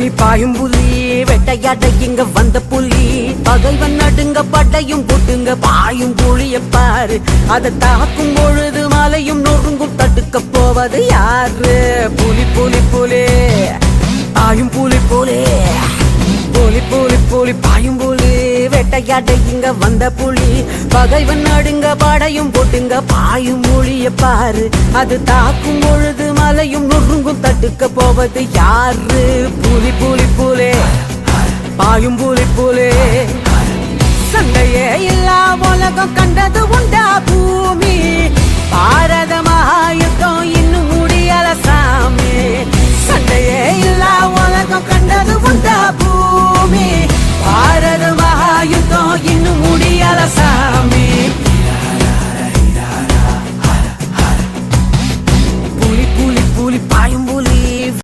புலி பாயும் புலி வேட்டையாட இங்க வந்த புலி பகைவன் நடுங்க பட்டையும் போட்டுங்க பாயும் புலிய பாரு அதை தாக்கும் பொழுது மலையும் நொறுங்கும் தடுக்க போவது யாரு புலி புலி புலி பாயும் புலி புலி புலி புலி புலி பாயும் புலி வேட்டையாட இங்க வந்த புலி பகைவன் நடுங்க படையும் போட்டுங்க பாயும் புலிய பாரு அது தாக்கும் பொழுது மலையும் நொறுங்கும் தடுக்க போவது யாரு புலி புலி புலி பாயும் புலி புலி சண்டையே இல்லா உலகம் கண்டது உண்டா பூமி பாரத மகாயுத்தம் இன்னும் முடியல சாமி